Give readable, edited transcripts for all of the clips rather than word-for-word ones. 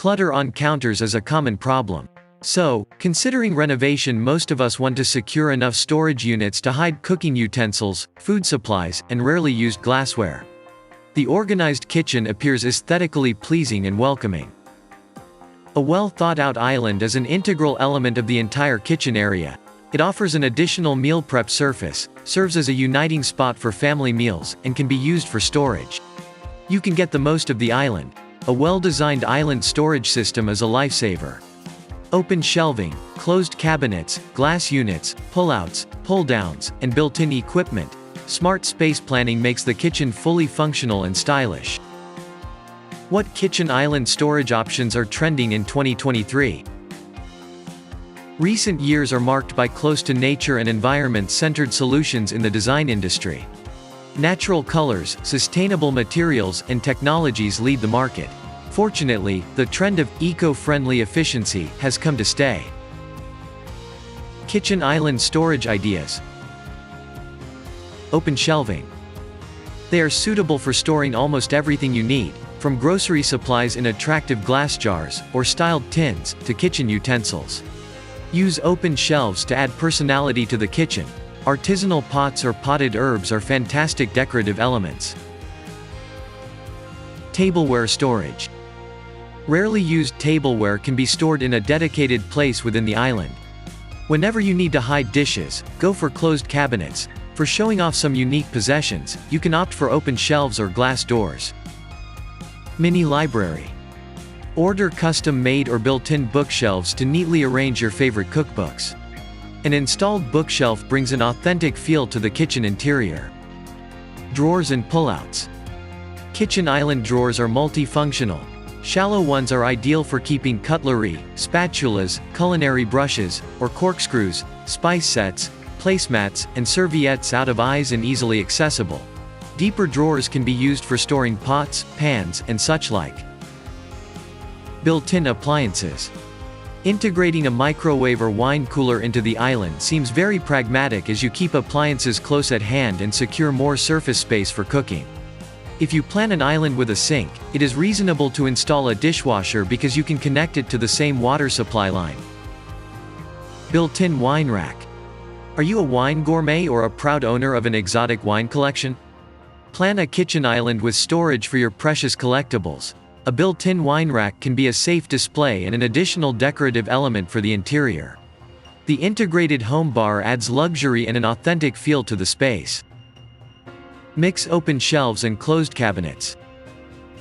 Clutter on counters is a common problem. So, considering renovation, most of us want to secure enough storage units to hide cooking utensils, food supplies, and rarely used glassware. The organized kitchen appears aesthetically pleasing and welcoming. A well-thought-out island is an integral element of the entire kitchen area. It offers an additional meal prep surface, serves as a uniting spot for family meals, and can be used for storage. You can get the most of the island. A well-designed island storage system is a lifesaver. Open shelving, closed cabinets, glass units, pull-outs, pull-downs, and built-in equipment. Smart space planning makes the kitchen fully functional and stylish. What kitchen island storage options are trending in 2023? Recent years are marked by close-to-nature and environment-centered solutions in the design industry. Natural colors, sustainable materials, and technologies lead the market. Fortunately, the trend of eco-friendly efficiency has come to stay. Kitchen island storage ideas. Open shelving. They are suitable for storing almost everything you need, from grocery supplies in attractive glass jars, or styled tins, to kitchen utensils. Use open shelves to add personality to the kitchen. Artisanal pots or potted herbs are fantastic decorative elements. Tableware storage. Rarely used tableware can be stored in a dedicated place within the island. Whenever you need to hide dishes, go for closed cabinets. For showing off some unique possessions, you can opt for open shelves or glass doors. Mini library. Order custom-made or built-in bookshelves to neatly arrange your favorite cookbooks. An installed bookshelf brings an authentic feel to the kitchen interior. Drawers and pullouts. Kitchen island drawers are multifunctional. Shallow ones are ideal for keeping cutlery, spatulas, culinary brushes, or corkscrews, spice sets, placemats, and serviettes out of eyes and easily accessible. Deeper drawers can be used for storing pots, pans, and such like. Built-in appliances. Integrating a microwave or wine cooler into the island seems very pragmatic as you keep appliances close at hand and secure more surface space for cooking. If you plan an island with a sink, it is reasonable to install a dishwasher because you can connect it to the same water supply line. Built-in wine rack. Are you a wine gourmet or a proud owner of an exotic wine collection? Plan a kitchen island with storage for your precious collectibles. A built-in wine rack can be a safe display and an additional decorative element for the interior. The integrated home bar adds luxury and an authentic feel to the space. Mix open shelves and closed cabinets.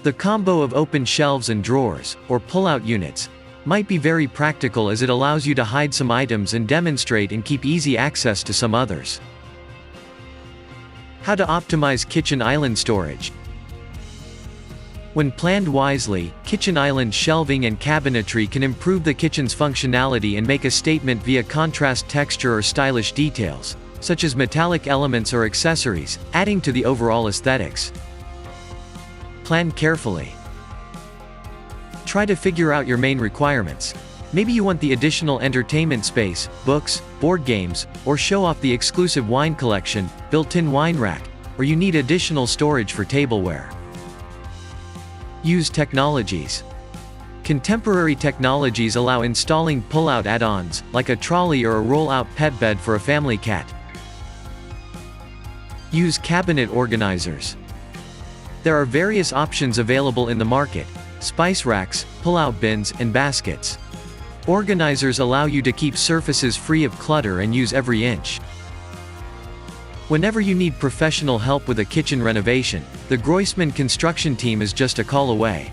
The combo of open shelves and drawers, or pull-out units, might be very practical as it allows you to hide some items and demonstrate and keep easy access to some others. How to optimize kitchen island storage. When planned wisely, kitchen island shelving and cabinetry can improve the kitchen's functionality and make a statement via contrast texture or stylish details, such as metallic elements or accessories, adding to the overall aesthetics. Plan carefully. Try to figure out your main requirements. Maybe you want the additional entertainment space, books, board games, or show off the exclusive wine collection, built-in wine rack, or you need additional storage for tableware. Use technologies. Contemporary technologies allow installing pull-out add-ons, like a trolley or a roll-out pet bed for a family cat. Use cabinet organizers. There are various options available in the market: spice racks, pull-out bins, and baskets. Organizers allow you to keep surfaces free of clutter and use every inch. Whenever you need professional help with a kitchen renovation, the Groisman construction team is just a call away.